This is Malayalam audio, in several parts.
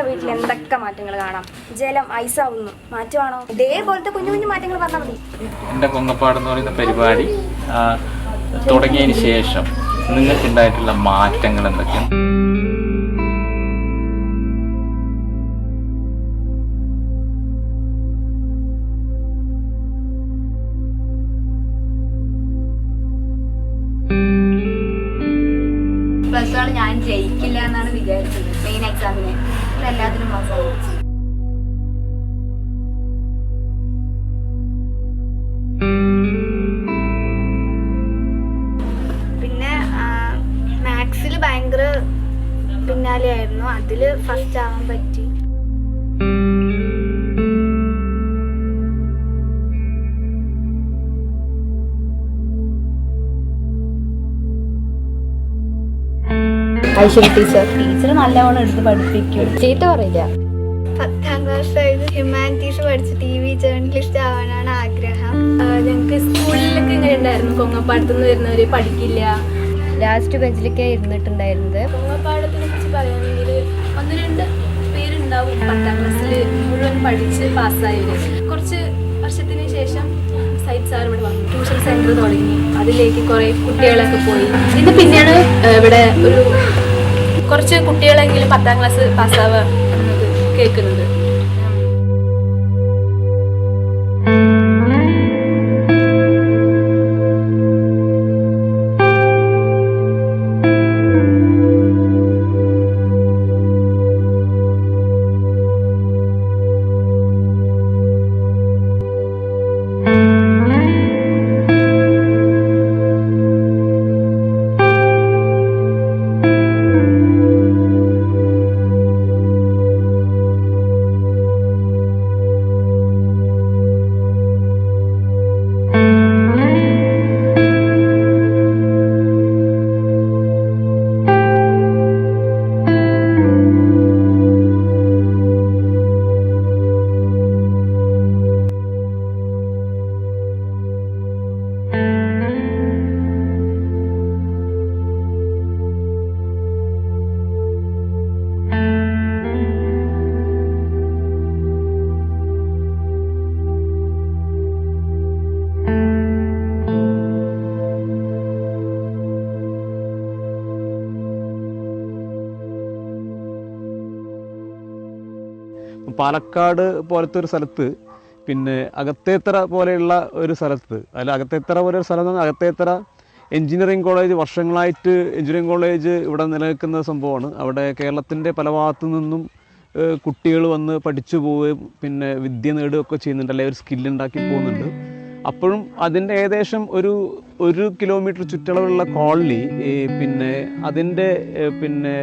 വീട്ടിൽ എന്തൊക്കെ മാറ്റങ്ങൾ കാണാം. ജലം ഐസാവുന്നു, മാറ്റമാണോ? ഇതേപോലത്തെ കുഞ്ഞു കുഞ്ഞു മാറ്റങ്ങൾ പറഞ്ഞാൽ മതി. എൻ്റെ കൊങ്ങപ്പാട് എന്ന് പറയുന്ന പരിപാടി തുടങ്ങിയതിന് ശേഷം നിങ്ങൾക്കുണ്ടായിട്ടുള്ള മാറ്റങ്ങൾ എന്തൊക്കെയാണ്? പ്ലസ് വൺ ഞാൻ ജയിക്കില്ല എന്നാണ് വിചാരിച്ചത്. മെയിൻ എക്സാമിന് എല്ലാത്തിനും പാസ്സാവും. പിന്നെ മാത്സിൽ ഭയങ്കര പിന്നാലെയായിരുന്നു, അതിൽ ഫസ്റ്റ് ആവാൻ പറ്റി. ടീച്ചർ നല്ലവണ്ണം എടുത്ത് പഠിപ്പിക്കും, ചീത്ത പറയില്ല. 10ാം ക്ലാസ് കഴിഞ്ഞ് ഹ്യൂമാനിറ്റീസ് പഠിച്ച് TV ജേർണലിസ്റ്റ് ആവാനാണ് ആഗ്രഹം. ഞങ്ങൾക്ക് സ്കൂളിലൊക്കെ ഇങ്ങനെ ഉണ്ടായിരുന്നു, കൊങ്ങപ്പാടത്തുനിന്ന് വരുന്നവര് പഠിക്കില്ല, ലാസ്റ്റ് ബെഞ്ചിലൊക്കെ ഇരുന്നിട്ടുണ്ടായിരുന്നത്. കൊങ്ങപ്പാടത്തിനെ കുറിച്ച് പറയുകയാണെങ്കിൽ 1-2 പേരുണ്ടാവും 10ാം ക്ലാസ്സിൽ മുഴുവൻ പഠിച്ച് പാസ്സായവര്. കുറച്ച് വർഷത്തിന് ശേഷം സൈറ്റ് സാർ ഇവിടെ വന്നു, ട്യൂഷൻ സെന്റർ തുടങ്ങി, അതിലേക്ക് കുറേ കുട്ടികളൊക്കെ പോയി. ഇത് പിന്നെയാണ് ഇവിടെ ഒരു കുറച്ച് കുട്ടികളെങ്കിലും 10ാം ക്ലാസ് പാസ്സാവുക എന്നത് കേൾക്കുന്നത്. പാലക്കാട് പോലത്തെ ഒരു സ്ഥലത്ത്, പിന്നെ അകത്തേത്തറ പോലെയുള്ള ഒരു സ്ഥലത്ത്, അല്ല അകത്തേത്തറ പോലെ ഒരു സ്ഥലം, അകത്തേത്തറ എഞ്ചിനീയറിംഗ് കോളേജ് വർഷങ്ങളായിട്ട് എഞ്ചിനീയറിംഗ് കോളേജ് ഇവിടെ നിലനിൽക്കുന്ന സംഭവമാണ്. അവിടെ കേരളത്തിൻ്റെ പല ഭാഗത്തു നിന്നും കുട്ടികൾ വന്ന് പഠിച്ചു പോവുകയും പിന്നെ വിദ്യ നേടുകയൊക്കെ ചെയ്യുന്നുണ്ട്, അല്ലെങ്കിൽ ഒരു സ്കില്ലുണ്ടാക്കി പോകുന്നുണ്ട്. അപ്പോഴും അതിൻ്റെ ഏകദേശം ഒരു കിലോമീറ്റർ ചുറ്റളവുള്ള കോളനി, പിന്നെ അതിൻ്റെ പിന്നെ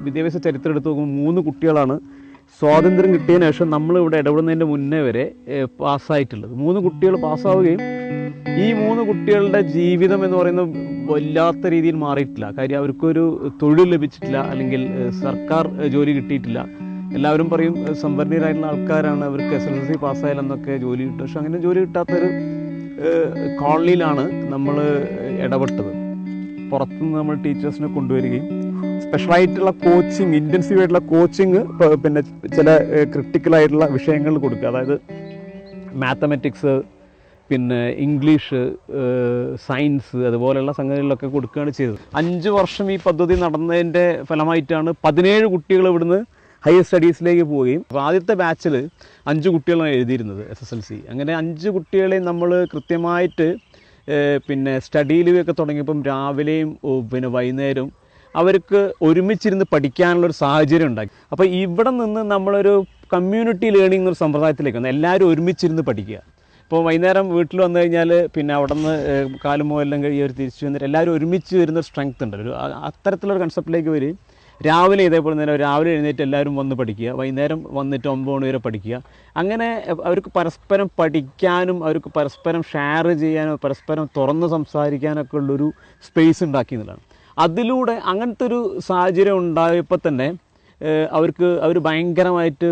വിദ്യാഭ്യാസ ചരിത്രം എടുത്ത് നോക്കുമ്പോൾ 3 കുട്ടികളാണ് സ്വാതന്ത്ര്യം കിട്ടിയതിന് ശേഷം നമ്മളിവിടെ ഇടപെടുന്നതിൻ്റെ മുന്നേ വരെ പാസ്സായിട്ടുള്ളത്. 3 കുട്ടികൾ പാസ്സാവുകയും ഈ 3 കുട്ടികളുടെ ജീവിതം എന്ന് പറയുന്നത് വല്ലാത്ത രീതിയിൽ മാറിയിട്ടില്ല. കാര്യം അവർക്കൊരു തൊഴിൽ ലഭിച്ചിട്ടില്ല, അല്ലെങ്കിൽ സർക്കാർ ജോലി കിട്ടിയിട്ടില്ല. എല്ലാവരും പറയും സമ്പന്നരായിട്ടുള്ള ആൾക്കാരാണ്, അവർക്ക് SSLC പാസ്സായാലെന്നൊക്കെ ജോലി കിട്ടും. പക്ഷെ അങ്ങനെ ജോലി കിട്ടാത്തൊരു കോളനിയിലാണ് നമ്മൾ ഇടപെട്ടത്. പുറത്തുനിന്ന് നമ്മൾ ടീച്ചേഴ്സിനെ കൊണ്ടുവരികയും സ്പെഷ്യലായിട്ടുള്ള കോച്ചിങ്, ഇൻറ്റൻസീവ് ആയിട്ടുള്ള കോച്ചിങ്, പിന്നെ ചില ക്രിട്ടിക്കലായിട്ടുള്ള വിഷയങ്ങൾ കൊടുക്കുക. അതായത് മാത്തമാറ്റിക്സ്, പിന്നെ ഇംഗ്ലീഷ്, സയൻസ്, അതുപോലെയുള്ള സംഗതികളിലൊക്കെ കൊടുക്കുകയാണ് ചെയ്തത്. 5 വർഷം ഈ പദ്ധതി നടന്നതിൻ്റെ ഫലമായിട്ടാണ് 17 കുട്ടികൾ ഇവിടുന്ന് ഹയർ സ്റ്റഡീസിലേക്ക് പോവുകയും. അപ്പോൾ ആദ്യത്തെ ബാച്ചിൽ 5 കുട്ടികളാണ് എഴുതിയിരുന്നത് SSLC. അങ്ങനെ 5 കുട്ടികളെയും നമ്മൾ കൃത്യമായിട്ട് പിന്നെ സ്റ്റഡി ലീവൊക്കെ തുടങ്ങിയപ്പം രാവിലെയും പിന്നെ വൈകുന്നേരവും അവർക്ക് ഒരുമിച്ചിരുന്ന് പഠിക്കാനുള്ളൊരു സാഹചര്യം ഉണ്ടാക്കി. അപ്പോൾ ഇവിടെ നിന്ന് നമ്മളൊരു കമ്മ്യൂണിറ്റി ലേണിംഗ് എന്നൊരു സമ്പ്രദായത്തിലേക്ക് വന്നു. എല്ലാവരും ഒരുമിച്ചിരുന്ന് പഠിക്കുക. ഇപ്പോൾ വൈകുന്നേരം വീട്ടിൽ വന്നു കഴിഞ്ഞാൽ പിന്നെ അവിടെ നിന്ന് കാലുമോ എല്ലാം കഴിയും അവർ തിരിച്ചു വന്നിട്ട് എല്ലാവരും ഒരുമിച്ച് വരുന്നൊരു സ്ട്രെങ്ത് ഉണ്ട്. അത്തരത്തിലൊരു കൺസെപ്റ്റിലേക്ക് വരും. രാവിലെ ഇതേപോലെ തന്നെ രാവിലെ എഴുന്നേറ്റ് എല്ലാവരും വന്ന് പഠിക്കുക, വൈകുന്നേരം വന്നിട്ട് 9 മണി വരെ പഠിക്കുക. അങ്ങനെ അവർക്ക് പരസ്പരം പഠിക്കാനും അവർക്ക് പരസ്പരം ഷെയർ ചെയ്യാനും പരസ്പരം തുറന്ന് സംസാരിക്കാനൊക്കെ ഉള്ളൊരു സ്പേസ് ഉണ്ടാക്കി എന്നുള്ളതാണ്. അതിലൂടെ അങ്ങനത്തെ ഒരു സാഹചര്യം ഉണ്ടായപ്പോൾ തന്നെ അവർ ഭയങ്കരമായിട്ട്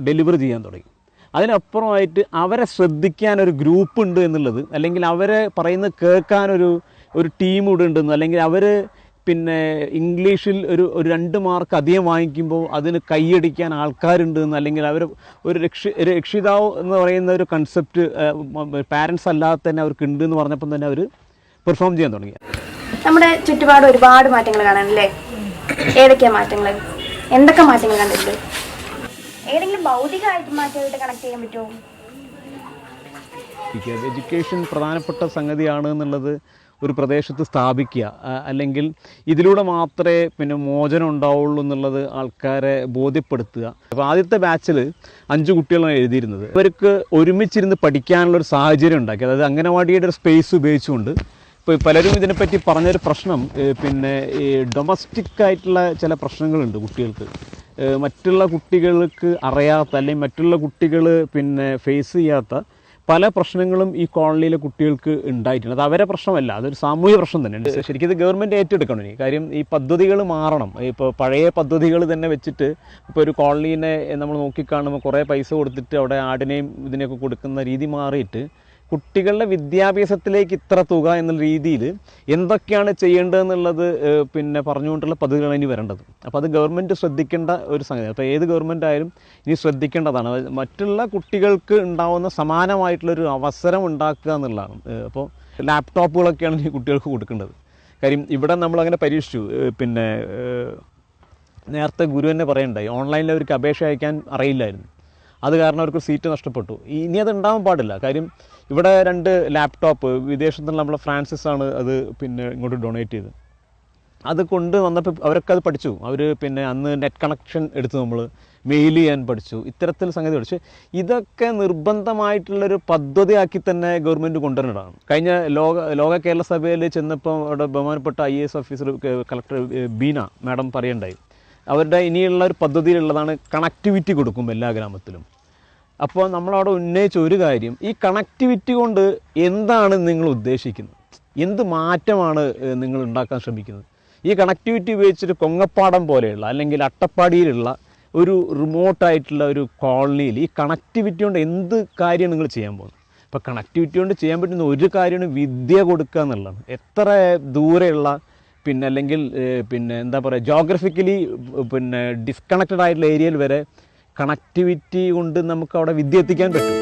ഡെലിവർ ചെയ്യാൻ തുടങ്ങി. അതിനപ്പുറമായിട്ട് അവരെ ശ്രദ്ധിക്കാനൊരു ഗ്രൂപ്പ് ഉണ്ട് എന്നുള്ളത്, അല്ലെങ്കിൽ അവരെ പറയുന്നത് കേൾക്കാനൊരു ടീം ഇവിടെ ഉണ്ടെന്ന്, അല്ലെങ്കിൽ അവർ പിന്നെ ഇംഗ്ലീഷിൽ ഒരു 2 മാർക്ക് അധികം വാങ്ങിക്കുമ്പോൾ അതിന് കൈയടിക്കാൻ ആൾക്കാരുണ്ട് എന്ന്, അല്ലെങ്കിൽ അവർ ഒരു രക്ഷിതാവ് എന്ന് പറയുന്ന ഒരു കൺസെപ്റ്റ് പാരൻസ് അല്ലാതെ തന്നെ അവർക്ക് ഉണ്ട് എന്ന് പറഞ്ഞപ്പോൾ തന്നെ അവർ പെർഫോം ചെയ്യാൻ തുടങ്ങി. നമ്മുടെ ചുറ്റുപാട് ഒരുപാട് മാറ്റങ്ങൾ കാണാനല്ലേ? ഏതൊക്കെയാ മാറ്റങ്ങൾ? എന്തൊക്കെ മാറ്റങ്ങൾ കണ്ടിട്ടുണ്ട്? ഏതെങ്കിലും ഭൗതികമായിട്ട് മാറ്റമായിട്ട് കണക്ട് ചെയ്യാൻ പറ്റുമോ? എഡ്യൂക്കേഷൻ പ്രധാനപ്പെട്ട സംഗതിയാണ് എന്നുള്ളത് ഒരു പ്രദേശത്ത് സ്ഥാപിക്കുക, അല്ലെങ്കിൽ ഇതിലൂടെ മാത്രമേ പിന്നെ മോചനം ഉണ്ടാവുള്ളൂ എന്നുള്ളത് ആൾക്കാരെ ബോധ്യപ്പെടുത്തുക. അപ്പോൾ ആദ്യത്തെ ബാച്ചിൽ 5 കുട്ടികളാണ് എഴുതിയിരുന്നത്. അവർക്ക് ഒരുമിച്ചിരുന്ന് പഠിക്കാനുള്ളൊരു സാഹചര്യം ഉണ്ടാക്കി. അതായത് അംഗനവാടിയുടെ ഒരു സ്പേസ് ഉപയോഗിച്ചുകൊണ്ട്. ഇപ്പോൾ പലരും ഇതിനെപ്പറ്റി പറഞ്ഞൊരു പ്രശ്നം പിന്നെ ഈ ഡൊമസ്റ്റിക് ആയിട്ടുള്ള ചില പ്രശ്നങ്ങളുണ്ട് കുട്ടികൾക്ക്. മറ്റുള്ള കുട്ടികൾക്ക് അറിയാത്ത, അല്ലെങ്കിൽ മറ്റുള്ള കുട്ടികൾ പിന്നെ ഫേസ് ചെയ്യാത്ത പല പ്രശ്നങ്ങളും ഈ കോളനിയിലെ കുട്ടികൾക്ക് ഉണ്ടായിട്ടുണ്ട്. അത് അവരെ പ്രശ്നമല്ല, അതൊരു സാമൂഹ്യ പ്രശ്നം തന്നെയുണ്ട്. ശരിക്കും ഇത് ഗവൺമെൻറ് ഏറ്റെടുക്കണം. ഇനി കാര്യം ഈ പദ്ധതികൾ മാറണം. ഇപ്പോൾ പഴയ പദ്ധതികൾ തന്നെ വെച്ചിട്ട് ഇപ്പോൾ ഒരു കോളനീനെ നമ്മൾ നോക്കിക്കാണുമ്പോൾ കുറേ പൈസ കൊടുത്തിട്ട് അവിടെ ആടിനെയും ഇതിനെയൊക്കെ കൊടുക്കുന്ന രീതി മാറിയിട്ട് കുട്ടികളുടെ വിദ്യാഭ്യാസത്തിലേക്ക് ഇത്ര തുക എന്നുള്ള രീതിയിൽ എന്തൊക്കെയാണ് ചെയ്യേണ്ടതെന്നുള്ളത് പിന്നെ പറഞ്ഞുകൊണ്ടുള്ള പദ്ധതികളാണ് ഇനി വരേണ്ടത്. അപ്പോൾ അത് ഗവൺമെൻറ് ശ്രദ്ധിക്കേണ്ട ഒരു സംഗതി. അപ്പോൾ ഏത് ഗവൺമെൻറ് ആയാലും ഇനി ശ്രദ്ധിക്കേണ്ടതാണ്. മറ്റുള്ള കുട്ടികൾക്ക് ഉണ്ടാവുന്ന സമാനമായിട്ടുള്ളൊരു അവസരം ഉണ്ടാക്കുക എന്നുള്ളതാണ്. അപ്പോൾ ലാപ്ടോപ്പുകളൊക്കെയാണ് ഈ കുട്ടികൾക്ക് കൊടുക്കേണ്ടത്. കാര്യം ഇവിടെ നമ്മളങ്ങനെ പരീക്ഷിച്ചു. പിന്നെ നേരത്തെ ഗുരു തന്നെ പറയുണ്ടായി, ഓൺലൈനിൽ അവർക്ക് അപേക്ഷ അയക്കാൻ അറിയില്ലായിരുന്നു. അത് കാരണം അവർക്ക് സീറ്റ് നഷ്ടപ്പെട്ടു. ഇനി അത് ഉണ്ടാവാൻ പാടില്ല. കാര്യം ഇവിടെ 2 ലാപ്ടോപ്പ് വിദേശത്തുനിന്ന് നമ്മളെ ഫ്രാൻസിസ് ആണ് അത് പിന്നെ ഇങ്ങോട്ട് ഡൊണേറ്റ് ചെയ്ത്. അത് കൊണ്ട് വന്നപ്പോൾ അവരൊക്കെ അത് പഠിച്ചു. അവർ പിന്നെ അന്ന് നെറ്റ് കണക്ഷൻ എടുത്ത് നമ്മൾ മെയിൽ ചെയ്യാൻ പഠിച്ചു. ഇത്തരത്തിൽ സംഗതി പഠിച്ചു. ഇതൊക്കെ നിർബന്ധമായിട്ടുള്ളൊരു പദ്ധതിയാക്കി തന്നെ ഗവൺമെൻറ് കൊണ്ടുവരേണ്ടതാണ്. കഴിഞ്ഞ ലോക കേരള സഭയിൽ ചെന്നപ്പോൾ അവിടെ ബഹുമാനപ്പെട്ട IAS officer collector Beena madam പറയണ്ടായി, അവരുടെ ഇനിയുള്ള ഒരു പദ്ധതിയിലുള്ളതാണ് കണക്ടിവിറ്റി കൊടുക്കും എല്ലാ ഗ്രാമത്തിലും. അപ്പോൾ നമ്മളവിടെ ഉന്നയിച്ച ഒരു കാര്യം, ഈ കണക്ടിവിറ്റി കൊണ്ട് എന്താണ് നിങ്ങൾ ഉദ്ദേശിക്കുന്നത്? എന്ത് മാറ്റമാണ് നിങ്ങൾ ഉണ്ടാക്കാൻ ശ്രമിക്കുന്നത്? ഈ കണക്ടിവിറ്റി ഉപയോഗിച്ചിട്ട് കൊങ്ങപ്പാടം പോലെയുള്ള അല്ലെങ്കിൽ അട്ടപ്പാടിയിലുള്ള ഒരു റിമോട്ടായിട്ടുള്ള ഒരു കോളനിയിൽ ഈ കണക്ടിവിറ്റി കൊണ്ട് എന്ത് കാര്യമാണ് നിങ്ങൾ ചെയ്യാൻ പോകുന്നത്? അപ്പോൾ കണക്ടിവിറ്റി കൊണ്ട് ചെയ്യാൻ പറ്റുന്ന ഒരു കാര്യമാണ് വിദ്യ കൊടുക്കുക എന്നുള്ളതാണ്. എത്ര ദൂരെയുള്ള പിന്നെ അല്ലെങ്കിൽ പിന്നെ എന്താ പറയുക ജോഗ്രഫിക്കലി പിന്നെ ഡിസ്കണക്റ്റഡ് ആയിട്ടുള്ള ഏരിയയിൽ വരെ കണക്ടിവിറ്റി കൊണ്ട് നമുക്ക് അവിടെ വിദ്യ എത്തിക്കാൻ പറ്റും.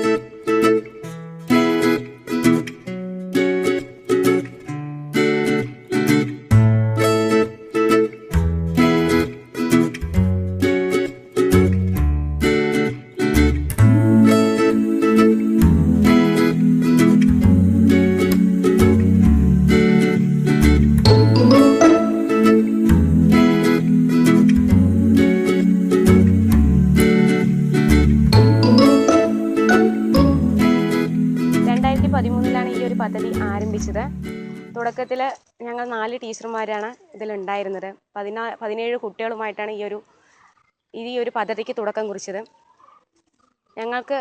പദ്ധതി ആരംഭിച്ചത്. തുടക്കത്തിൽ ഞങ്ങൾ 4 ടീച്ചർമാരാണ് ഇതിലുണ്ടായിരുന്നത്. 17 കുട്ടികളുമായിട്ടാണ് ഈ ഒരു പദ്ധതിക്ക് തുടക്കം കുറിച്ചത്. ഞങ്ങൾക്ക്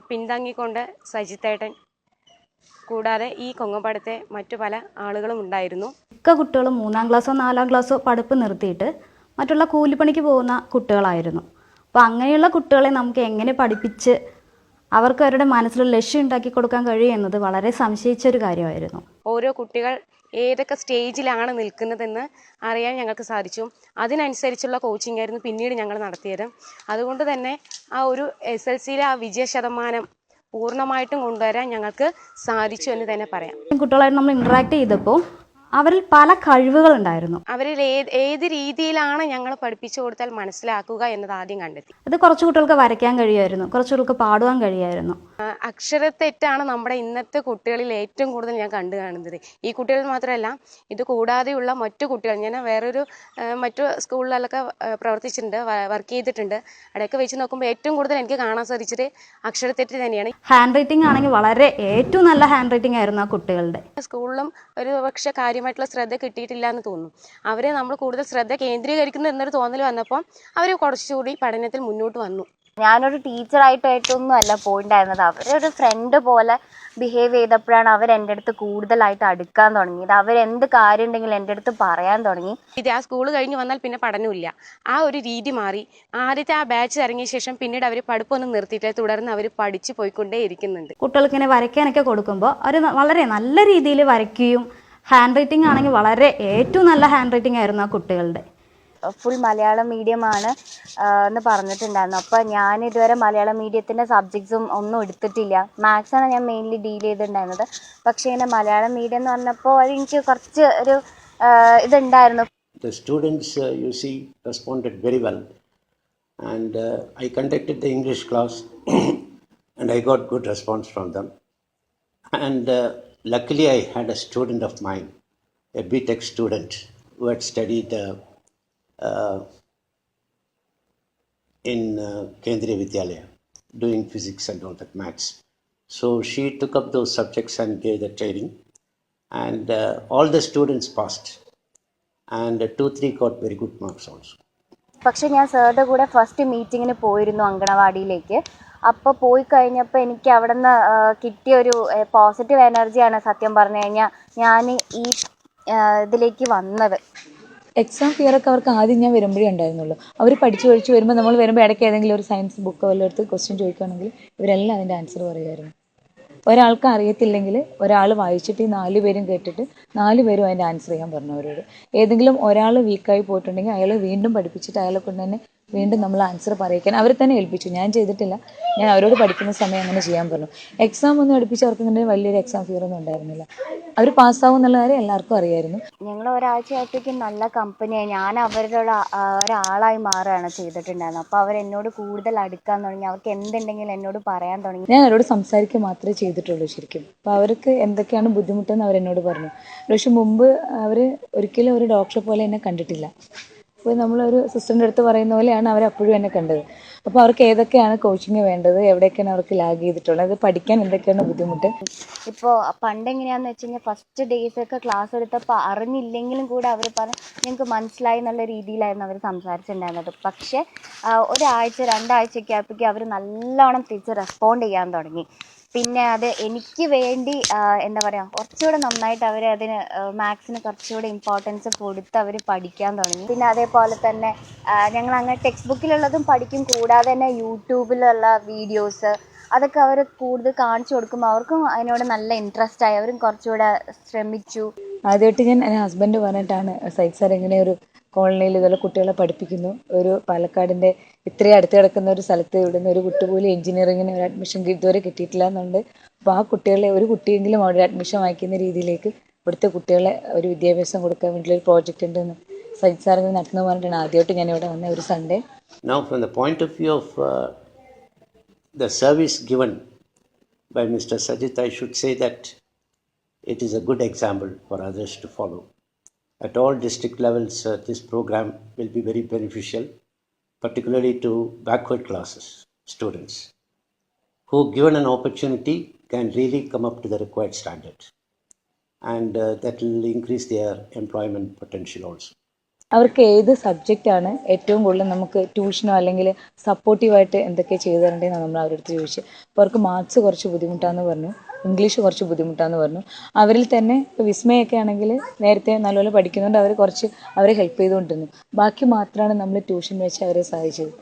പിന്താങ്ങിക്കൊണ്ട് സജിത്തേട്ടൻ കൂടാതെ ഈ കൊങ്ങപ്പാടത്തെ മറ്റു പല ആളുകളും ഉണ്ടായിരുന്നു. മിക്ക കുട്ടികളും 3-ാം ക്ലാസ്സോ 4-ാം ക്ലാസ്സോ പഠിപ്പ് നിർത്തിയിട്ട് മറ്റുള്ള കൂലിപ്പണിക്ക് പോകുന്ന കുട്ടികളായിരുന്നു. അപ്പോൾ അങ്ങനെയുള്ള കുട്ടികളെ നമുക്ക് എങ്ങനെ പഠിപ്പിച്ച് അവർക്ക് അവരുടെ മനസ്സിലുള്ള ലക്ഷ്യം ഉണ്ടാക്കി കൊടുക്കാൻ കഴിയും എന്നത് വളരെ സംശയിച്ചൊരു കാര്യമായിരുന്നു. ഓരോ കുട്ടികൾ ഏതൊക്കെ സ്റ്റേജിലാണ് നിൽക്കുന്നതെന്ന് അറിയാൻ ഞങ്ങൾക്ക് സാധിച്ചു. അതിനനുസരിച്ചുള്ള കോച്ചിങ് ആയിരുന്നു പിന്നീട് ഞങ്ങൾ നടത്തിയത്. അതുകൊണ്ട് തന്നെ ആ ഒരു SLCയിലെ ആ വിജയശതമാനം പൂർണ്ണമായിട്ടും കൊണ്ടുവരാൻ ഞങ്ങൾക്ക് സാധിച്ചു എന്ന് തന്നെ പറയാം. കുട്ടികളായിട്ട് നമ്മൾ ഇൻട്രാക്ട് ചെയ്തപ്പോൾ അവരിൽ പല കഴിവുകളുണ്ടായിരുന്നു. അവരിൽ ഏത് രീതിയിലാണ് ഞങ്ങൾ പഠിപ്പിച്ചു കൊടുത്താൽ മനസ്സിലാക്കുക എന്നത് ആദ്യം കണ്ടെത്തി. അത് കുറച്ച് കുട്ടികൾക്ക് വരയ്ക്കാൻ കഴിയുമായിരുന്നു, കുറച്ച് കുട്ടികൾക്ക് പാടുവാൻ കഴിയുമായിരുന്നു. അക്ഷരത്തെറ്റാണ് നമ്മുടെ ഇന്നത്തെ കുട്ടികളിൽ ഏറ്റവും കൂടുതൽ ഞാൻ കണ്ടു കാണുന്നത്. ഈ കുട്ടികൾ മാത്രമല്ല, ഇത് കൂടാതെയുള്ള മറ്റു കുട്ടികൾ, ഞാൻ വേറൊരു മറ്റു സ്കൂളിലൊക്കെ പ്രവർത്തിച്ചിട്ടുണ്ട്, വർക്ക് ചെയ്തിട്ടുണ്ട്. അവിടെയൊക്കെ വെച്ച് നോക്കുമ്പോൾ ഏറ്റവും കൂടുതൽ എനിക്ക് കാണാൻ സാധിച്ചത് അക്ഷരത്തെറ്റ് തന്നെയാണ്. ഹാൻഡ് റൈറ്റിംഗ് ആണെങ്കിൽ വളരെ ഏറ്റവും നല്ല ഹാൻഡ് റൈറ്റിംഗ് ആയിരുന്നു ആ കുട്ടികളുടെ. സ്കൂളിലും ഒരു പക്ഷേ കാര്യമായിട്ടുള്ള ശ്രദ്ധ കിട്ടിയിട്ടില്ല എന്ന് തോന്നുന്നു. അവരെ നമ്മൾ കൂടുതൽ ശ്രദ്ധ കേന്ദ്രീകരിക്കുന്നു എന്നൊരു തോന്നൽ വന്നപ്പോൾ അവർ കുറച്ചുകൂടി പഠനത്തിൽ മുന്നോട്ട് വന്നു. ഞാനൊരു ടീച്ചറായിട്ടൊന്നും അല്ല പോയിട്ടുണ്ടായിരുന്നത്. അവരൊരു ഫ്രണ്ട് പോലെ ബിഹേവ് ചെയ്തപ്പോഴാണ് അവർ എൻ്റെ അടുത്ത് കൂടുതലായിട്ട് അടുക്കാൻ തുടങ്ങിയത്. അവരെന്ത് കാര്യം ഉണ്ടെങ്കിലും എൻ്റെ അടുത്ത് പറയാൻ തുടങ്ങി. ഇത് ആ സ്കൂൾ കഴിഞ്ഞ് വന്നാൽ പിന്നെ പഠനമില്ല, ആ ഒരു രീതി മാറി. ആദ്യത്തെ ആ ബാച്ച് ഇറങ്ങിയ ശേഷം പിന്നീട് അവർ പഠിപ്പൊന്നും നിർത്തിയിട്ട് തുടർന്ന് അവർ പഠിച്ചു പോയിക്കൊണ്ടേ ഇരിക്കുന്നുണ്ട്. കുട്ടികൾക്ക് ഇങ്ങനെ വരയ്ക്കാനൊക്കെ കൊടുക്കുമ്പോൾ അവർ വളരെ നല്ല രീതിയിൽ വരയ്ക്കുകയും ഹാൻഡ് റൈറ്റിംഗ് ആണെങ്കിൽ വളരെ ഏറ്റവും നല്ല ഹാൻഡ് റൈറ്റിംഗ് ആയിരുന്നു ആ കുട്ടികളുടെ. ഫുൾ മലയാളം മീഡിയമാണ് എന്ന് പറഞ്ഞിട്ടുണ്ടായിരുന്നു. അപ്പോൾ ഞാൻ ഇതുവരെ മലയാളം മീഡിയത്തിൻ്റെ സബ്ജക്ട്സും ഒന്നും എടുത്തിട്ടില്ല. മാത്സാണ് ഞാൻ മെയിൻലി ഡീൽ ചെയ്തിട്ടുണ്ടായിരുന്നത്. പക്ഷേ ഇങ്ങനെ മലയാളം മീഡിയം എന്ന് പറഞ്ഞപ്പോൾ അതെനിക്ക് കുറച്ച് ഒരു ഇതുണ്ടായിരുന്നു. The students, you see, responded very well. And I conducted the English class and I got good response from them. And luckily I had a student of mine, a BTech student who had studied in Kendriya Vidyalaya, doing physics and all that maths. So she took up those subjects and gave the training. And all the students passed. And 2-3 got very good marks also. പക്ഷേ ഞാൻ സാറിൻ്റെ കൂടെ ഫസ്റ്റ് മീറ്റിങ്ങിന് പോയിരുന്നു അങ്കണവാടിയിലേക്ക്. അപ്പോൾ പോയി കഴിഞ്ഞപ്പോൾ എനിക്ക് അവിടെ നിന്ന് കിട്ടിയ ഒരു പോസിറ്റീവ് എനർജിയാണ് സത്യം പറഞ്ഞു കഴിഞ്ഞാൽ ഞാൻ ഈ ഇതിലേക്ക് വന്നത്. എക്സാം ഫിയറൊക്കെ അവർക്ക് ആദ്യം ഞാൻ വരുമ്പോഴേ ഉണ്ടായിരുന്നുള്ളൂ. അവർ പഠിച്ച് വരുമ്പോൾ നമ്മൾ വരുമ്പോൾ ഇടയ്ക്ക് ഏതെങ്കിലും ഒരു സയൻസ് ബുക്കോ വല്ലതും എടുത്ത് ക്വസ്റ്റ്യൻ ചോദിക്കുകയാണെങ്കിൽ ഇവരെല്ലാം അതിൻ്റെ ആൻസർ പറയുമായിരുന്നു. ഒരാൾക്ക് അറിയത്തില്ലെങ്കിൽ ഒരാൾ വായിച്ചിട്ട് ഈ 4 പേരും കേട്ടിട്ട് 4 പേരും അതിൻ്റെ ആൻസർ ചെയ്യാൻ പറഞ്ഞു അവരോട്. ഏതെങ്കിലും ഒരാൾ വീക്കായി പോയിട്ടുണ്ടെങ്കിൽ അയാൾ വീണ്ടും പഠിപ്പിച്ചിട്ട് അയാളെ കൊണ്ട് തന്നെ വീണ്ടും നമ്മൾ ആൻസർ പറയിക്കാൻ അവരെ തന്നെ ഏൽപ്പിച്ചു. ഞാൻ ചെയ്തിട്ടില്ല, ഞാൻ അവരോട് പഠിക്കുന്ന സമയം അങ്ങനെ ചെയ്യാൻ പറഞ്ഞു. എക്സാം ഒന്നും അടുപ്പിച്ച് അവർക്ക് ഇങ്ങനെ വലിയൊരു എക്സാം ഫിയർ ഒന്നും ഉണ്ടായിരുന്നില്ല. അവർ പാസ്സാവും എന്നുള്ള കാര്യം എല്ലാവർക്കും അറിയായിരുന്നു. ഞങ്ങൾ ഒരാഴ്ചയായത്തേക്കും നല്ല കമ്പനിയായി. ഞാൻ അവരുടെ ഒരാളായി മാറുകയാണ് ചെയ്തിട്ടുണ്ടായിരുന്നത്. അപ്പോൾ അവരെന്നോട് കൂടുതൽ അടുക്കാൻ തുടങ്ങി. അവർക്ക് എന്തുണ്ടെങ്കിലും എന്നോട് പറയാൻ തുടങ്ങി. ഞാൻ അവരോട് സംസാരിക്കുക മാത്രമേ ചെയ്തിട്ടുള്ളൂ ശരിക്കും. അപ്പോൾ അവർക്ക് എന്തൊക്കെയാണ് ബുദ്ധിമുട്ടെന്ന് അവരെന്നോട് പറഞ്ഞു. പക്ഷെ മുമ്പ് അവർ ഒരിക്കലും ഒരു ഡോക്ടറെ പോലെ എന്നെ കണ്ടിട്ടില്ല. അപ്പോൾ നമ്മളൊരു സിസ്റ്ററിൻ്റെ അടുത്ത് പറയുന്ന പോലെയാണ് അവർ അപ്പോഴും എന്നെ കണ്ടത്. അപ്പോൾ അവർക്ക് ഏതൊക്കെയാണ് കോച്ചിങ് വേണ്ടത്, എവിടെയൊക്കെയാണ് അവർക്ക് ലാഗ് ചെയ്തിട്ടുള്ളത്, അത് പഠിക്കാൻ എന്തൊക്കെയാണ് ബുദ്ധിമുട്ട്. ഇപ്പോൾ പണ്ട് എങ്ങനെയാണെന്ന് വെച്ച് കഴിഞ്ഞാൽ ഫസ്റ്റ് ഡേയ്സൊക്കെ ക്ലാസ് എടുത്തപ്പോൾ അറിഞ്ഞില്ലെങ്കിലും കൂടെ അവർ പറഞ്ഞ് ഞങ്ങൾക്ക് മനസ്സിലായി എന്നുള്ള രീതിയിലായിരുന്നു അവർ സംസാരിച്ചിട്ടുണ്ടായിരുന്നത്. പക്ഷേ ഒരാഴ്ച 2 ആഴ്ചയൊക്കെ ആയപ്പോഴേക്കും അവർ നല്ലോണം തിരിച്ച് റെസ്പോണ്ട് ചെയ്യാൻ തുടങ്ങി. പിന്നെ അത് എനിക്ക് വേണ്ടി എന്താ പറയുക കുറച്ചുകൂടെ നന്നായിട്ട് അവർ അതിന് മാത്സിന് കുറച്ചുകൂടെ ഇമ്പോർട്ടൻസ് കൊടുത്ത് അവർ പഠിക്കാൻ തുടങ്ങി. പിന്നെ അതേപോലെ തന്നെ ഞങ്ങൾ അങ്ങനെ ടെക്സ്റ്റ് ബുക്കിലുള്ളതും പഠിക്കും, കൂടാതെ തന്നെ യൂട്യൂബിലുള്ള വീഡിയോസ് അതൊക്കെ അവർ കൂടുതൽ കാണിച്ചു കൊടുക്കുമ്പോൾ അവർക്കും അതിനോട് നല്ല ഇൻട്രസ്റ്റ് ആയി. അവരും കുറച്ചുകൂടെ ശ്രമിച്ചു. ആദ്യമായിട്ട് ഞാൻ എൻ്റെ ഹസ്ബൻഡ് പറഞ്ഞിട്ടാണ് സൈദ് സാർ ഇങ്ങനെ ഒരു കോളനിയിൽ ഇതുപോലെ കുട്ടികളെ പഠിപ്പിക്കുന്നു, ഒരു പാലക്കാടിൻ്റെ ഇത്രയും അടുത്ത് കിടക്കുന്ന ഒരു സ്ഥലത്ത് ഇവിടുന്ന് ഒരു കുട്ടി പോലും എഞ്ചിനീയറിങ്ങിന് ഒരു അഡ്മിഷൻ ഇതുവരെ കിട്ടിയിട്ടില്ല എന്നുണ്ട്. അപ്പോൾ ആ കുട്ടികളെ ഒരു കുട്ടിയെങ്കിലും അവിടെ അഡ്മിഷൻ വാങ്ങിക്കുന്ന രീതിയിലേക്ക് ഇവിടുത്തെ കുട്ടികളെ ഒരു വിദ്യാഭ്യാസം കൊടുക്കാൻ വേണ്ടിയൊരു പ്രോജക്റ്റ് ഉണ്ടെന്ന് സൈദ് സാർ ഇങ്ങനെ നടന്നു പറഞ്ഞിട്ടാണ് ആദ്യമായിട്ട് ഞാൻ ഇവിടെ വന്ന ഒരു Sunday. Now from the point of view of the service given by Mr. Sajid, I should say that it is a good example for others to follow. At all district levels, this program will be very beneficial, particularly to backward classes students who, given an opportunity, can really come up to the required standard, and that will increase their employment potential also. അവർക്ക് ഏത് സബ്ജക്റ്റാണ് ഏറ്റവും കൂടുതൽ നമുക്ക് ട്യൂഷനോ അല്ലെങ്കിൽ സപ്പോർട്ടീവായിട്ട് എന്തൊക്കെ ചെയ്തു തരേണ്ടതെന്നാണ് നമ്മൾ അവരുടെ അടുത്ത് ചോദിച്ചത്. അപ്പോൾ അവർക്ക് മാത്സ് കുറച്ച് ബുദ്ധിമുട്ടാന്ന് പറഞ്ഞു, ഇംഗ്ലീഷ് കുറച്ച് ബുദ്ധിമുട്ടാന്ന് പറഞ്ഞു. അവരിൽ തന്നെ ഇപ്പോൾ വിസ്മയൊക്കെ ആണെങ്കിൽ നേരത്തെ നല്ലപോലെ പഠിക്കുന്നുണ്ട്, അവർ കുറച്ച് അവരെ ഹെൽപ്പ് ചെയ്തുകൊണ്ടിരുന്നു. ബാക്കി മാത്രമാണ് നമ്മൾ ട്യൂഷൻ വെച്ച് അവരെ സഹായിച്ചത്.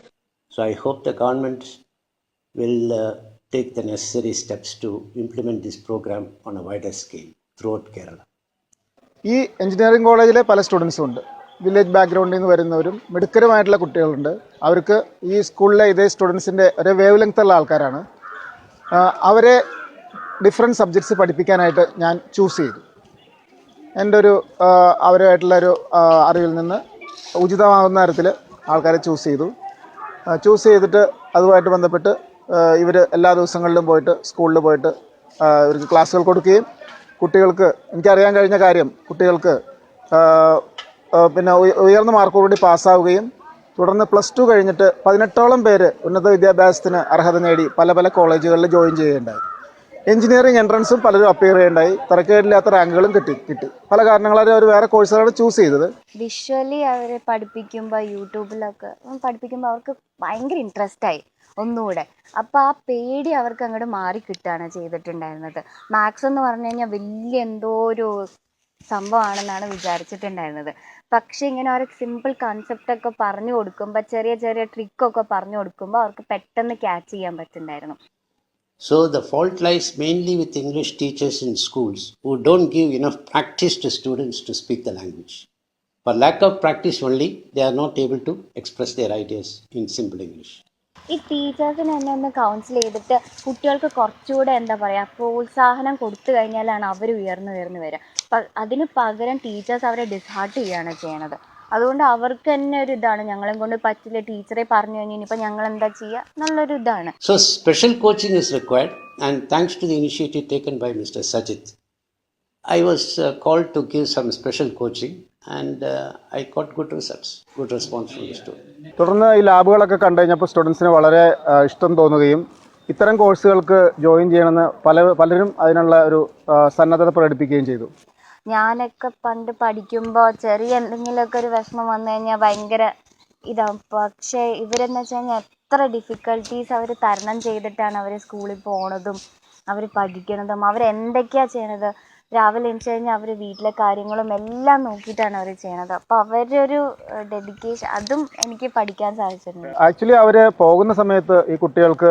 So I hope the government will take the necessary steps to implement this program on a wider scale throughout Kerala. ഈ എഞ്ചിനീയറിംഗ് കോളേജിലെ പല സ്റ്റുഡൻസും ഉണ്ട്. വില്ലേജ് ബാക്ക്ഗ്രൗണ്ടിൽ നിന്ന് വരുന്നവരും മിടുക്കരുമായിട്ടുള്ള കുട്ടികളുണ്ട്. അവർക്ക് ഈ സ്കൂളിലെ ഇതേ സ്റ്റുഡൻസിൻ്റെ ഒരേ വേവ് ലെങ്ത്തുള്ള ആൾക്കാരാണ്. അവരെ ഡിഫറെൻറ്റ് സബ്ജക്ട്സ് പഠിപ്പിക്കാനായിട്ട് ഞാൻ ചൂസ് ചെയ്തു. എൻ്റെ ഒരു അവരുമായിട്ടുള്ളൊരു അറിവിൽ നിന്ന് ഉചിതമാകുന്ന തരത്തിൽ ആൾക്കാരെ ചൂസ് ചെയ്തിട്ട് അതുമായിട്ട് ബന്ധപ്പെട്ട് ഇവർ എല്ലാ ദിവസങ്ങളിലും പോയിട്ട് സ്കൂളിൽ പോയിട്ട് ഇവർക്ക് ക്ലാസ്സുകൾ കൊടുക്കുകയും കുട്ടികൾക്ക് എനിക്കറിയാൻ കഴിഞ്ഞ കാര്യം കുട്ടികൾക്ക് പിന്നെ ഉയർന്ന മാർക്കോടുകൂടി പാസ്സാവുകയും തുടർന്ന് +2 കഴിഞ്ഞിട്ട് 18ഓളം പേര് ഉന്നത വിദ്യാഭ്യാസത്തിന് അർഹത നേടി പല പല കോളേജുകളിൽ ജോയിൻ ചെയ്യുകയുണ്ടായി. എഞ്ചിനീയറിംഗ് എൻട്രൻസും പലരും അപ്പിയർ ചെയ്യുകയുണ്ടായി. തരക്കേടില്ലാത്ത റാങ്കുകളും കിട്ടി. പല കാരണങ്ങളാൽ അവർ വേറെ കോഴ്സുകളാണ് ചൂസ് ചെയ്തത്. വിഷ്വലി അവരെ പഠിപ്പിക്കുമ്പോൾ യൂട്യൂബിലൊക്കെ പഠിപ്പിക്കുമ്പോൾ അവർക്ക് ഭയങ്കര ഇൻട്രസ്റ്റ് ആയി ഒന്നുകൂടെ. അപ്പോൾ ആ പേടി അവർക്ക് അങ്ങോട്ട് മാറി കിട്ടുകയാണ് ചെയ്തിട്ടുണ്ടായിരുന്നത്. മാത്സ് എന്ന് പറഞ്ഞു കഴിഞ്ഞാൽ വലിയ എന്തോ ഒരു സംഭവമാണെന്നാണ് വിചാരിച്ചിട്ടുണ്ടായിരുന്നത്. പക്ഷേ ഇങ്ങനെ ഒരു സിമ്പിൾ കൺസെപ്റ്റൊക്കെ പറഞ്ഞു കൊടുക്കുമ്പോൾ ചെറിയ ട്രിക്കൊക്കെ പറഞ്ഞു കൊടുക്കുമ്പോൾ അവർക്ക് പെട്ടെന്ന് ക്യാച്ച് ചെയ്യാൻ പറ്റുന്നുണ്ടായിരുന്നു. So the fault lies mainly with English teachers in schools who don't give enough practice to students to speak the language. For lack of practice only, they are not able to express their ideas in simple English. ഈ ടീച്ചേഴ്സിനെ തന്നെ ഒന്ന് കൗൺസിൽ ചെയ്തിട്ട് കുട്ടികൾക്ക് കുറച്ചുകൂടെ എന്താ പറയുക പ്രോത്സാഹനം കൊടുത്തു കഴിഞ്ഞാലാണ് അവർ ഉയർന്നു വരിക. അതിന് പകരം ടീച്ചേഴ്സ് അവരെ ഡിസ്ഹാർട്ട് ചെയ്യുകയാണ് ചെയ്യണത്. അതുകൊണ്ട് അവർക്ക് തന്നെ ഒരു ഇതാണ്, ഞങ്ങളെ കൊണ്ട് പറ്റില്ല, ടീച്ചറെ പറഞ്ഞു കഴിഞ്ഞാൽ ഇനിയിപ്പോൾ ഞങ്ങൾ എന്താ ചെയ്യുക എന്നുള്ളൊരു ഇതാണ്. So special coaching is required, and thanks to the initiative taken by Mr. Sajid, I was called to give some special coaching, and I got good results, good response from the students. തുടർന്ന് ഈ ലാബുകളൊക്കെ കണ്ടു കഴിഞ്ഞപ്പോൾ സ്റ്റുഡൻസിന് വളരെ ഇഷ്ടം തോന്നുകയും ഇത്തരം കോഴ്സുകൾക്ക് ജോയിൻ ചെയ്യണമെന്ന് പലരും അതിനുള്ള ഒരു സന്നദ്ധത പ്രകടിപ്പിക്കുകയും ചെയ്തു. ഞാനൊക്കെ പണ്ട് പഠിക്കുമ്പോൾ ചെറിയ എന്തെങ്കിലുമൊക്കെ ഒരു വിഷമം വന്നു കഴിഞ്ഞാൽ ഭയങ്കര ഇതാവും. പക്ഷേ ഇവരെന്ന് വെച്ച് കഴിഞ്ഞാൽ എത്ര ഡിഫിക്കൽട്ടീസ് അവർ തരണം ചെയ്തിട്ടാണ് അവർ സ്കൂളിൽ പോണതും അവർ പഠിക്കണതും അവരെന്തൊക്കെയാണ് ചെയ്യണത്. രാവിലെ എണീച്ച് കഴിഞ്ഞാൽ അവർ വീട്ടിലെ കാര്യങ്ങളും എല്ലാം നോക്കിയിട്ടാണ് അവർ ചെയ്യണത്. അപ്പോൾ അവരുടെ ഒരു ഡെഡിക്കേഷൻ അതും എനിക്ക് പഠിക്കാൻ സാധിച്ചിട്ടുണ്ട്. ആക്ച്വലി അവർ പോകുന്ന സമയത്ത് ഈ കുട്ടികൾക്ക്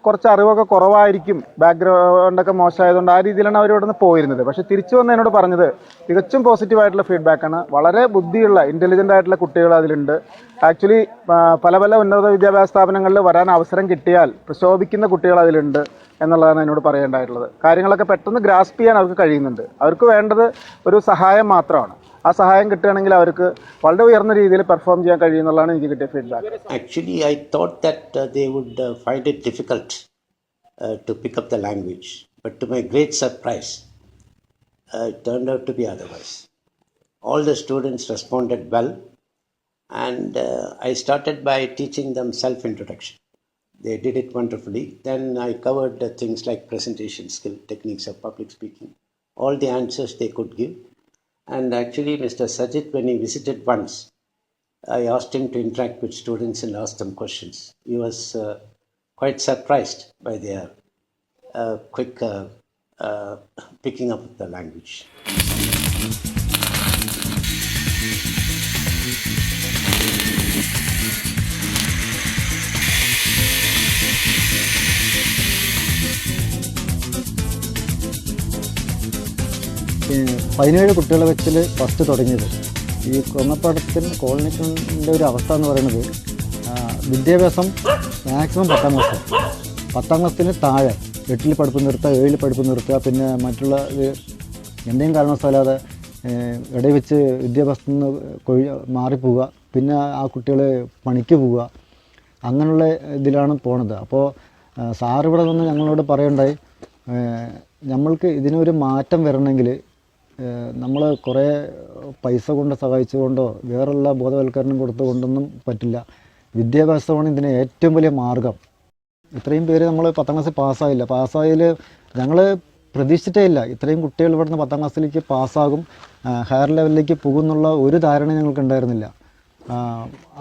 കുറച്ച് അറിവൊക്കെ കുറവായിരിക്കും, ബാക്ക്ഗ്രൗണ്ടൊക്കെ മോശമായതുകൊണ്ട് ആ രീതിയിലാണ് അവർ ഇവിടെ നിന്ന് പോയിരുന്നത്. പക്ഷേ തിരിച്ചു വന്ന് എന്നോട് പറഞ്ഞത് തികച്ചും പോസിറ്റീവായിട്ടുള്ള ഫീഡ്ബാക്കാണ്. വളരെ ബുദ്ധിയുള്ള ഇൻ്റലിജൻ്റ് ആയിട്ടുള്ള കുട്ടികൾ അതിലുണ്ട്. ആക്ച്വലി പല ഉന്നത വിദ്യാഭ്യാസ സ്ഥാപനങ്ങളിൽ വരാൻ അവസരം കിട്ടിയാൽ പ്രശോഭിക്കുന്ന കുട്ടികൾ അതിലുണ്ട് എന്നുള്ളതാണ് എന്നോട് പറയേണ്ടതായിട്ടുള്ളത്. കാര്യങ്ങളൊക്കെ പെട്ടെന്ന് ഗ്രാസ്പ് ചെയ്യാൻ അവർക്ക് കഴിയുന്നുണ്ട്. അവർക്ക് വേണ്ടത് ഒരു സഹായം മാത്രമാണ്. ആ സഹായം കിട്ടുകയാണെങ്കിൽ അവർക്ക് വളരെ ഉയർന്ന രീതിയിൽ പെർഫോം ചെയ്യാൻ കഴിയുമെന്നുള്ളതാണ് എനിക്ക് കിട്ടിയ feedback. Actually, I thought that they would find it difficult to pick up the language, but to my great surprise, it turned out to be otherwise. All the students responded well, and I started by teaching them self-introduction. They did it wonderfully. Then I covered things like presentation skill, techniques of public speaking, all the answers they could give. And actually, Mr. Sajid, when he visited once, I asked him to interact with students and ask them questions. He was quite surprised by their quick picking up of the language. പതിനേഴ് കുട്ടികളെ വെച്ചിൽ ഫസ്റ്റ് തുടങ്ങിയത്. ഈ കൊങ്ങപ്പാടത്തിന് കോളനിക്കിൻ്റെ ഒരു അവസ്ഥ എന്ന് പറയുന്നത് വിദ്യാഭ്യാസം മാക്സിമം 10ാം ക്ലാസ്, 10ാം ക്ലാസ്സിന് താഴെ 8ൽ പഠിപ്പ് നിർത്തുക, 7ൽ പഠിപ്പ് നിർത്തുക, പിന്നെ മറ്റുള്ള എന്തെങ്കിലും കാരണവശാലാതെ ഇടയിൽ വെച്ച് വിദ്യാഭ്യാസത്തിൽ നിന്ന് മാറിപ്പോവുക, പിന്നെ ആ കുട്ടികൾ പണിക്ക് പോവുക, അങ്ങനെയുള്ള ഇതിലാണ് പോണത്. അപ്പോൾ സാറിവിടെ നിന്ന് ഞങ്ങളോട് പറയുണ്ടായി, നമ്മൾക്ക് ഇതിനൊരു മാറ്റം വരണമെങ്കിൽ നമ്മൾ കുറേ പൈസ കൊണ്ട് സഹായിച്ചുകൊണ്ടോ വേറുള്ള ബോധവൽക്കരണം കൊടുത്തുകൊണ്ടൊന്നും പറ്റില്ല. വിദ്യാഭ്യാസമാണ് ഇതിന് ഏറ്റവും വലിയ മാർഗം. ഇത്രയും പേര് നമ്മൾ 10ാം ക്ലാസ്സിൽ പാസ്സായില്ല. പാസ്സായതിൽ ഞങ്ങൾ പ്രതീക്ഷിച്ചിട്ടേ ഇല്ല ഇത്രയും കുട്ടികൾ ഇവിടുന്ന് 10ാം ക്ലാസ്സിലേക്ക് പാസ്സാകും, ഹയർ ലെവലിലേക്ക് പോകുന്നുള്ള ഒരു ധാരണ ഞങ്ങൾക്ക് ഉണ്ടായിരുന്നില്ല.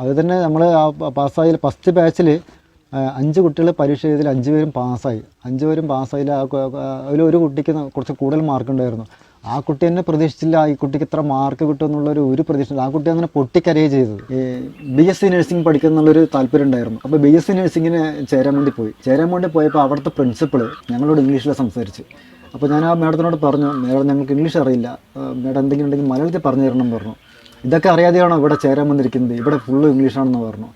അത് തന്നെ നമ്മൾ ആ പാസ്സായതിൽ ഫസ്റ്റ് ബാച്ചിൽ 5 കുട്ടികൾ പരീക്ഷ എഴുതിയിൽ 5 പേരും പാസ്സായി. 5 പേരും പാസ്സായില്ല. അതിലൊരു കുട്ടിക്ക് കുറച്ച് കൂടുതൽ മാർക്ക് ഉണ്ടായിരുന്നു. ആ കുട്ടി തന്നെ പ്രതീക്ഷിച്ചില്ല ഈ കുട്ടിക്ക് ഇത്ര മാർക്ക് കിട്ടുമെന്നുള്ളൊരു പ്രതീക്ഷ. ആ കുട്ടി അങ്ങനെ പൊട്ടിക്കരയുകയും ചെയ്തത്. ഈ BSc നഴ്സിംഗ് പഠിക്കുക എന്നുള്ളൊരു താല്പര്യം ഉണ്ടായിരുന്നു. അപ്പോൾ BSc നഴ്സിങ്ങിന് ചേരാൻ വേണ്ടി പോയപ്പോൾ അവിടുത്തെ പ്രിൻസിപ്പൾ ഞങ്ങളോട് ഇംഗ്ലീഷിൽ സംസാരിച്ചു. അപ്പോൾ ഞാൻ ആ മേഡത്തിനോട് പറഞ്ഞു, മേഡം ഞങ്ങൾക്ക് ഇംഗ്ലീഷ് അറിയില്ല, മേഡം എന്തെങ്കിലും ഉണ്ടെങ്കിൽ മലയാളത്തിൽ പറഞ്ഞു തരണം പറഞ്ഞു. ഇതൊക്കെ അറിയാതെയാണോ ഇവിടെ ചേരാൻ വന്നിരിക്കുന്നത്, ഇവിടെ ഫുള്ള് ഇംഗ്ലീഷാണെന്ന് പറഞ്ഞു.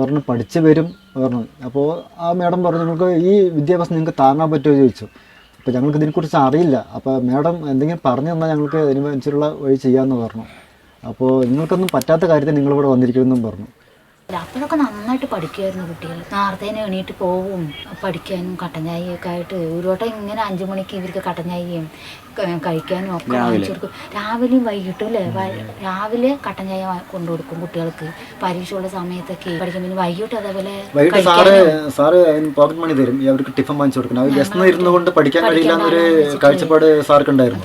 പറഞ്ഞു പഠിച്ച് വരും പറഞ്ഞു. അപ്പോൾ ആ മേഡം പറഞ്ഞു, നിങ്ങൾക്ക് ഈ വിദ്യാഭ്യാസം നിങ്ങൾക്ക് താങ്ങാൻ പറ്റുമോ ചോദിച്ചു. അപ്പോൾ ഞങ്ങൾക്ക് ഇതിനെക്കുറിച്ച് അറിയില്ല. അപ്പോൾ മേഡം എന്തെങ്കിലും പറഞ്ഞു തന്നാൽ ഞങ്ങൾക്ക് അതിനനുസരിച്ചുള്ള വഴി ചെയ്യാമെന്ന് പറഞ്ഞു. അപ്പോൾ നിങ്ങൾക്കൊന്നും പറ്റാത്ത കാര്യത്തിൽ നിങ്ങളിവിടെ വന്നിരിക്കുമെന്നും പറഞ്ഞു. അപ്പോഴൊക്കെ നന്നായിട്ട് പഠിക്കുമായിരുന്നു കുട്ടികൾ. നേരത്തെ എണീറ്റ് പോവും പഠിക്കാനും കട്ടൻ ചായയൊക്കെ ആയിട്ട്. ഒരു വട്ടം ഇങ്ങനെ 5 മണിക്ക് ഇവർക്ക് കട്ടൻ ചായയും കഴിക്കാനും ഒക്കെ വാങ്ങിച്ചു കൊടുക്കും. രാവിലെയും വൈകിട്ടും അല്ലേ, രാവിലെ കട്ടൻ ചായ കൊണ്ടു കൊടുക്കും കുട്ടികൾക്ക് പരീക്ഷയുള്ള സമയത്തൊക്കെ പഠിക്കും. പിന്നെ വൈകിട്ട് അതേപോലെ സാറ് പോക്കറ്റ് മണി തരും, അവർക്ക് ടിഫൻ വാങ്ങിച്ചു കൊടുക്കണം. അവർ ജസ്റ്റ് ഇരുന്ന് കൊണ്ട് പഠിക്കാൻ കഴിയില്ല എന്നൊരു കാഴ്ചപ്പാട് സാർക്കുണ്ടായിരുന്നു.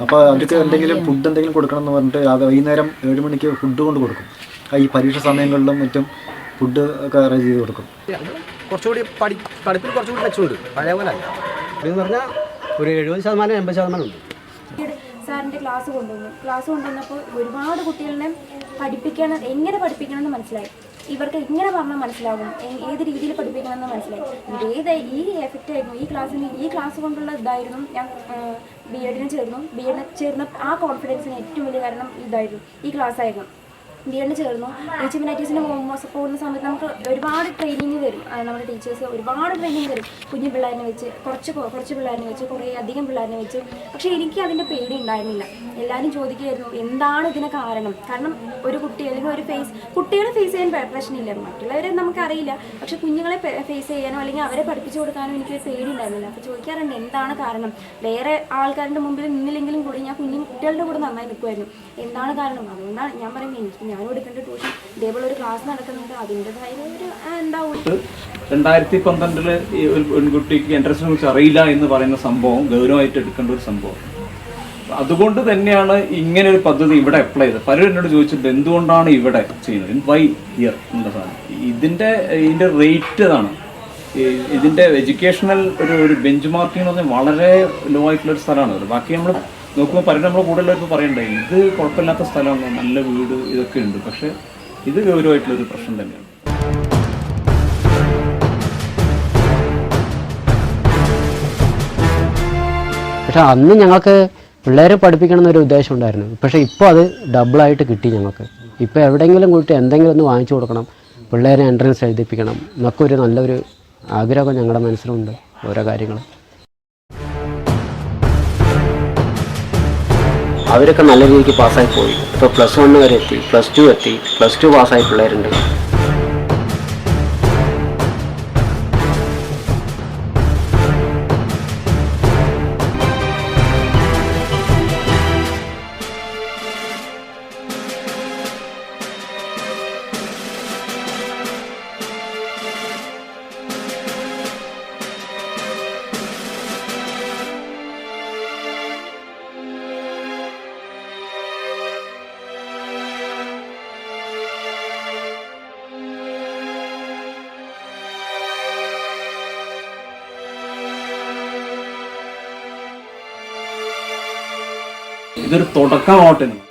അപ്പോൾ അവർക്ക് എന്തെങ്കിലും ഫുഡ് എന്തെങ്കിലും കൊടുക്കണം എന്ന് പറഞ്ഞിട്ട് വൈകുന്നേരം 7 മണിക്ക് ഫുഡ് കൊണ്ട് കൊടുക്കും. ഈ പരീക്ഷ സമയങ്ങളിലും മറ്റും ഫുഡ് ഒക്കെ അറേഞ്ച് ചെയ്ത് കൊടുക്കും. കുറച്ചുകൂടി പഠിപ്പിൽ കുറച്ചുകൂടി മെച്ചമുണ്ട്, പഴയ പോലെ അല്ല. എന്ന് പറഞ്ഞാൽ ഒരു 70% 80% ഉണ്ട്. സാറിൻ്റെ ക്ലാസ് കൊണ്ടുവന്നപ്പോൾ ഒരുപാട് കുട്ടികളെ എങ്ങനെ പഠിപ്പിക്കണം എന്ന് മനസ്സിലായി. ഇവർക്ക് ഇങ്ങനെ പറഞ്ഞാൽ മനസ്സിലാകും, ഏത് രീതിയിൽ പഠിപ്പിക്കണമെന്ന് മനസ്സിലായി. ഈ എഫക്റ്റ് ആയിരുന്നു ഈ ക്ലാസ് കൊണ്ടുള്ള ഇതായിരുന്നു. ഞാൻ ബി.എഡിന് ചേർന്ന ആ കോൺഫിഡൻസിന് ഏറ്റവും വലിയ കാരണം ഇതായിരുന്നു, ഈ ക്ലാസ് ആയിരുന്നു. ബി.എഡിന് ചേർന്നു. ഹ്യൂമാനിറ്റീസിന് പോകുന്ന സമയത്ത് നമുക്ക് ഒരുപാട് ട്രെയിനിങ് തരും. നമ്മുടെ ടീച്ചേഴ്സ് ഒരുപാട് ട്രെയിനിങ് തരും, കുഞ്ഞു പിള്ളേരിനെ വെച്ച്, കുറച്ച് പിള്ളേരിനെ വെച്ച്, കുറേ അധികം പിള്ളേരിനെ വെച്ച്. പക്ഷേ എനിക്ക് അതിൻ്റെ പേടി ഉണ്ടായിരുന്നില്ല. എല്ലാവരും ചോദിക്കുമായിരുന്നു എന്താണ് ഇതിന് കാരണം. കാരണം ഒരു കുട്ടി അല്ലെങ്കിൽ കുട്ടികളെ ഫേസ് ചെയ്യാൻ പ്രശ്നമില്ല, മറ്റുള്ളവരെ നമുക്കറിയില്ല. പക്ഷെ കുഞ്ഞുങ്ങളെ ഫേസ് ചെയ്യാനോ അല്ലെങ്കിൽ അവരെ പഠിപ്പിച്ചു കൊടുക്കാനോ എനിക്കൊരു പേടി ഉണ്ടായിരുന്നില്ല. അപ്പോൾ ചോദിക്കാറുണ്ട് എന്താണ് കാരണം. വേറെ ആൾക്കാരുടെ മുമ്പിൽ നിന്നില്ലെങ്കിലും കൂടി ഞാൻ കുട്ടികളുടെ കൂടെ നന്നായി നിൽക്കുമായിരുന്നു. എന്താണ് കാരണം? അതുകൊണ്ടാണ് ഞാൻ പറയുന്നത് ഞാനും എടുക്കേണ്ട ട്യൂഷൻ ഇതേപോലെ ഒരു ക്ലാസ് നടക്കുന്നുണ്ട്, അതിൻ്റെതായ ഒരു ഉണ്ടാവും. 2012 ഒരു പെൺകുട്ടിക്ക് എൻട്രൻസിനെ കുറിച്ച് അറിയില്ല എന്ന് പറയുന്ന സംഭവം ഗൗരവമായിട്ട് എടുക്കേണ്ട ഒരു സംഭവം. അതുകൊണ്ട് തന്നെയാണ് ഇങ്ങനെ ഒരു പദ്ധതി ഇവിടെ അപ്ലൈ ചെയ്തത്. പലരും എന്നോട് ചോദിച്ചിട്ടുണ്ട് എന്തുകൊണ്ടാണ് ഇവിടെ ചെയ്യുന്നത്, വൈ ഹിയർ എന്നുള്ള സാധനം. ഇതിൻ്റെ റേറ്റ് അതാണ്. ഇതിൻ്റെ എഡ്യൂക്കേഷണൽ ഒരു ബെഞ്ച് മാർക്കിംഗ് എന്ന് പറഞ്ഞാൽ വളരെ ലോ ആയിട്ടുള്ളൊരു സ്ഥലമാണ്. ബാക്കി നമ്മൾ നോക്കുമ്പോൾ പലരും നമ്മൾ കൂടുതലുള്ളവർക്ക് പറയണ്ടേ ഇത് കുഴപ്പമില്ലാത്ത സ്ഥലമാണ്, നല്ല വീട് ഇതൊക്കെ ഉണ്ട്. പക്ഷേ ഇത് ഗൗരവമായിട്ടുള്ളൊരു പ്രശ്നം തന്നെയാണ്. പക്ഷെ അന്ന് ഞങ്ങൾക്ക് പിള്ളേരെ പഠിപ്പിക്കണം എന്നൊരു ഉദ്ദേശം ഉണ്ടായിരുന്നു. പക്ഷേ ഇപ്പോൾ അത് ഡബിളായിട്ട് കിട്ടി ഞങ്ങൾക്ക്. ഇപ്പോൾ എവിടെയെങ്കിലും കൂട്ടി എന്തെങ്കിലും ഒന്ന് വാങ്ങിച്ചു കൊടുക്കണം, പിള്ളേരെ എൻട്രൻസ് എഴുതിപ്പിക്കണം എന്നൊക്കെ ഒരു നല്ലൊരു ആഗ്രഹം ഞങ്ങളുടെ മനസ്സിലുണ്ട്. ഓരോ കാര്യങ്ങൾ അവരൊക്കെ നല്ല രീതിക്ക് പാസ്സായി പോയി. ഇപ്പോൾ +1 വരെ എത്തി, +2 എത്തി, +2 പാസ്സായ പിള്ളേരുണ്ട്. ഇതൊരു തുടക്കമാവട്ടെ.